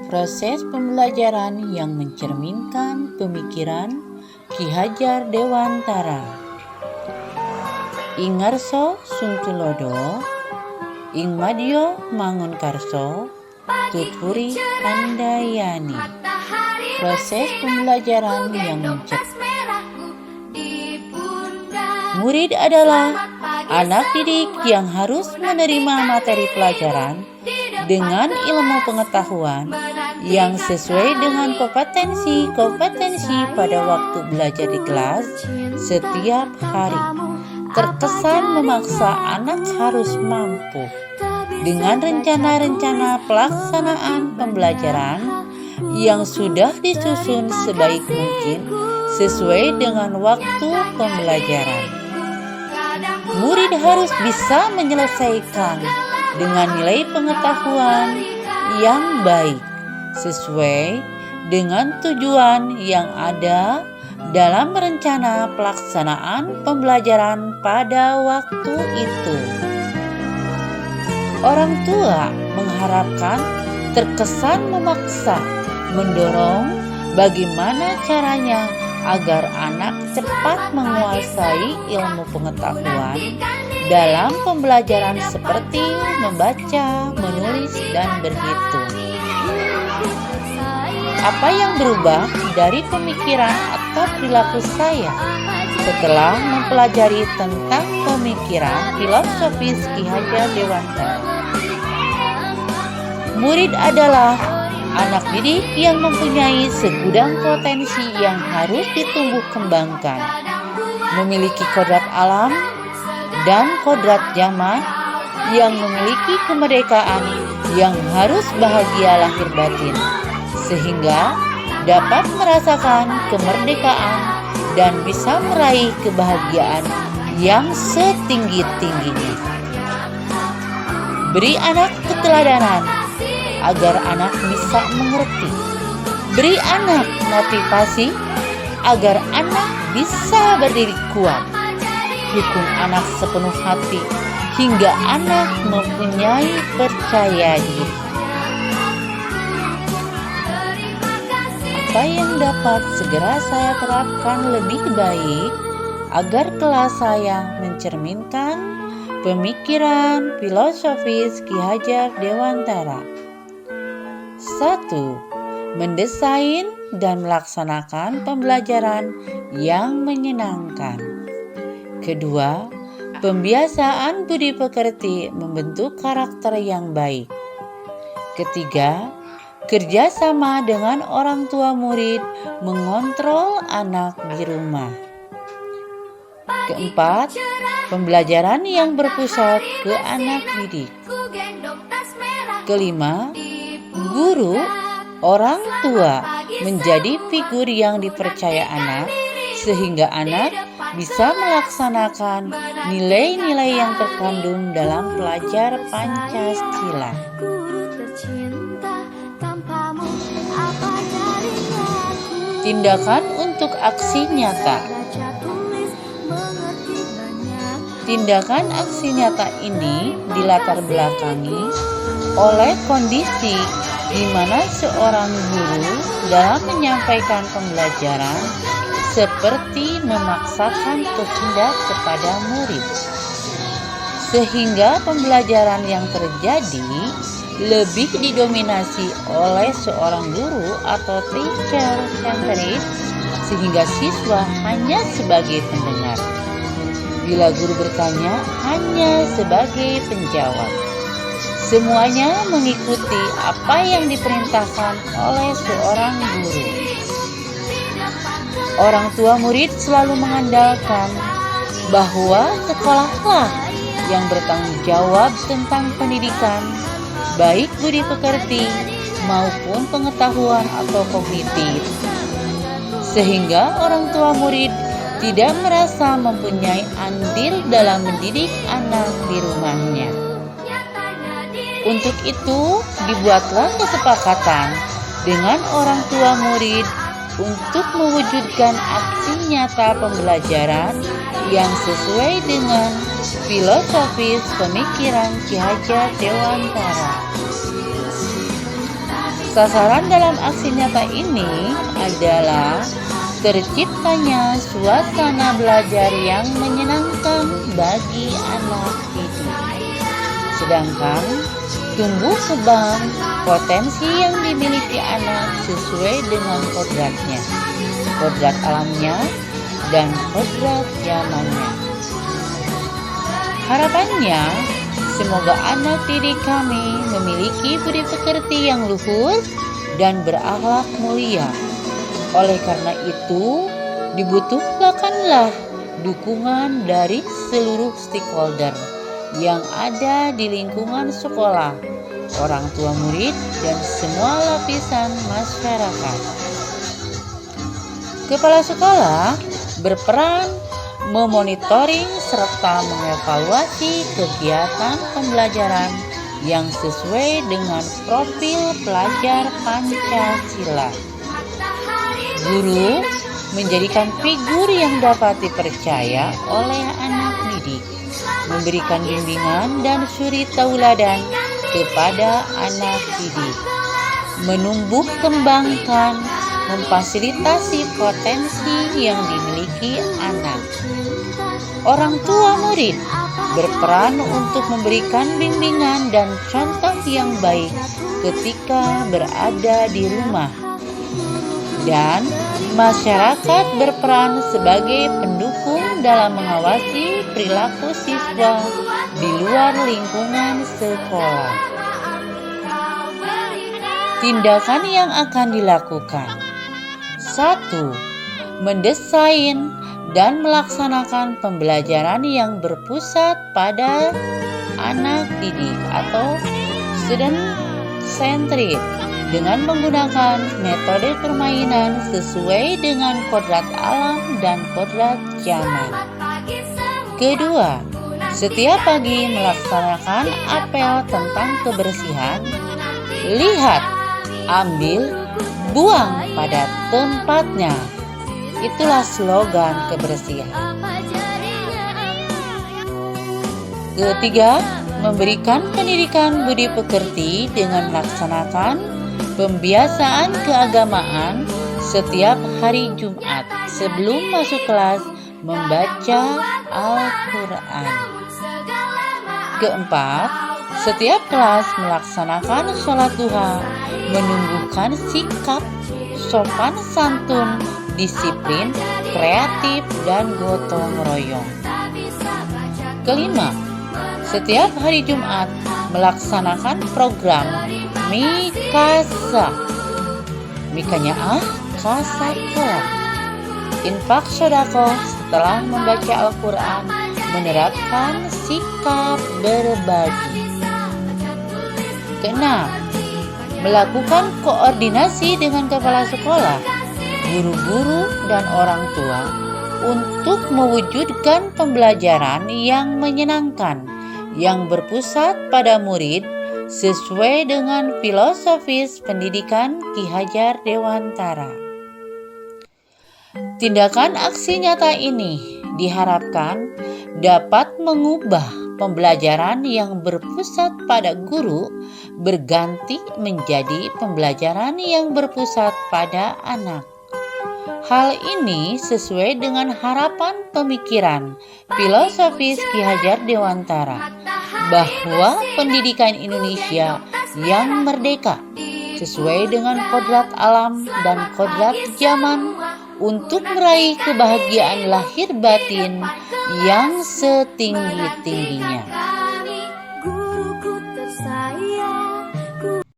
Proses pembelajaran yang mencerminkan pemikiran Ki Hajar Dewantara. Ing ngarsa sungtulodo, ing madya mangunkarso, tuturi handayani. Proses pembelajaran yang murid adalah anak didik yang harus menerima materi pelajaran dengan ilmu pengetahuan yang sesuai dengan kompetensi pada waktu belajar di kelas setiap hari. Terkesan memaksa anak harus mampu dengan rencana-rencana pelaksanaan pembelajaran yang sudah disusun sebaik mungkin sesuai dengan waktu pembelajaran. Murid harus bisa menyelesaikan dengan nilai pengetahuan yang baik sesuai dengan tujuan yang ada dalam rencana pelaksanaan pembelajaran pada waktu itu. Orang tua mengharapkan terkesan memaksa, mendorong bagaimana caranya agar anak cepat menguasai ilmu pengetahuan dalam pembelajaran seperti membaca, menulis, dan berhitung. Apa yang berubah dari pemikiran atau perilaku saya setelah mempelajari tentang pemikiran filosofis Ki Hajar Dewantara? Murid adalah anak didik yang mempunyai segudang potensi yang harus ditumbuh kembangkan, memiliki kodrat alam dan kodrat zaman, yang memiliki kemerdekaan yang harus bahagia lahir batin, sehingga dapat merasakan kemerdekaan dan bisa meraih kebahagiaan yang setinggi-tingginya. Beri anak keteladanan agar anak bisa mengerti. Beri anak motivasi agar anak bisa berdiri kuat. Dukung anak sepenuh hati hingga anak mempunyai percaya diri. Apa yang dapat segera saya terapkan lebih baik agar kelas saya mencerminkan pemikiran filosofis Ki Hajar Dewantara? 1. Mendesain dan melaksanakan pembelajaran yang menyenangkan. Kedua, pembiasaan budi pekerti membentuk karakter yang baik. Ketiga, kerjasama dengan orang tua murid mengontrol anak di rumah. Keempat, pembelajaran yang berpusat ke anak didik. Kelima, guru, orang tua menjadi figur yang dipercaya anak sehingga anak bisa melaksanakan nilai-nilai yang terkandung dalam pelajar Pancasila. Tindakan untuk aksi nyata. Tindakan aksi nyata ini dilatar belakangi oleh kondisi di mana seorang guru dalam menyampaikan pembelajaran seperti memaksakan kehendak kepada murid, sehingga pembelajaran yang terjadi lebih didominasi oleh seorang guru atau teacher centered, sehingga siswa hanya sebagai pendengar. Bila guru bertanya, hanya sebagai penjawab. Semuanya mengikuti apa yang diperintahkan oleh seorang guru. Orang tua murid selalu mengandalkan bahwa sekolahlah yang bertanggung jawab tentang pendidikan, baik budi pekerti maupun pengetahuan atau kognitif, sehingga orang tua murid tidak merasa mempunyai andil dalam mendidik anak di rumahnya. Untuk itu, dibuatlah kesepakatan dengan orang tua murid untuk mewujudkan aksi nyata pembelajaran yang sesuai dengan filosofis pemikiran Ki Hajar Dewantara. Sasaran dalam aksi nyata ini adalah terciptanya suasana belajar yang menyenangkan bagi anak didik. Sedangkan tumbuh kembang potensi yang dimiliki anak sesuai dengan kodratnya, kodrat alamnya, dan kodrat zamannya. Harapannya, semoga anak didik kami memiliki budi pekerti yang luhur dan berakhlak mulia. Oleh karena itu, dibutuhkanlah dukungan dari seluruh stakeholder yang ada di lingkungan sekolah, orang tua murid, dan semua lapisan masyarakat. Kepala sekolah berperan memonitoring serta mengevaluasi kegiatan pembelajaran yang sesuai dengan profil pelajar Pancasila. Guru menjadikan figur yang dapat dipercaya oleh anak didik, memberikan bimbingan dan suri tauladan kepada anak didik, menumbuh kembangkan, memfasilitasi potensi yang dimiliki anak. Orang tua murid berperan untuk memberikan bimbingan dan contoh yang baik ketika berada di rumah. Dan masyarakat berperan sebagai pendukung dalam mengawasi perilaku siswa di luar lingkungan sekolah. Tindakan yang akan dilakukan: 1. Mendesain dan melaksanakan pembelajaran yang berpusat pada anak didik atau student-centered dengan menggunakan metode permainan sesuai dengan kodrat alam dan kodrat zaman. Kedua, setiap pagi melaksanakan apel tentang kebersihan. Lihat, ambil, buang pada tempatnya. Itulah slogan kebersihan. Ketiga, memberikan pendidikan budi pekerti dengan melaksanakan pembiasaan keagamaan setiap hari Jumat sebelum masuk kelas membaca Al-Quran. Keempat, setiap kelas melaksanakan sholat duha, menumbuhkan sikap sopan santun, disiplin, kreatif, dan gotong royong. Kelima, setiap hari Jumat melaksanakan program Mikasa. Mikanya kasa kelak. Infak sodako setelah membaca Al-Quran, menerapkan sikap berbagi. Keenam, melakukan koordinasi dengan kepala sekolah, guru-guru, dan orang tua untuk mewujudkan pembelajaran yang menyenangkan, yang berpusat pada murid sesuai dengan filosofis pendidikan Ki Hajar Dewantara. Tindakan aksi nyata ini diharapkan dapat mengubah pembelajaran yang berpusat pada guru berganti menjadi pembelajaran yang berpusat pada anak. Hal ini sesuai dengan harapan pemikiran filosofis Ki Hajar Dewantara bahwa pendidikan Indonesia yang merdeka sesuai dengan kodrat alam dan kodrat zaman untuk meraih kebahagiaan lahir batin yang setinggi-tingginya.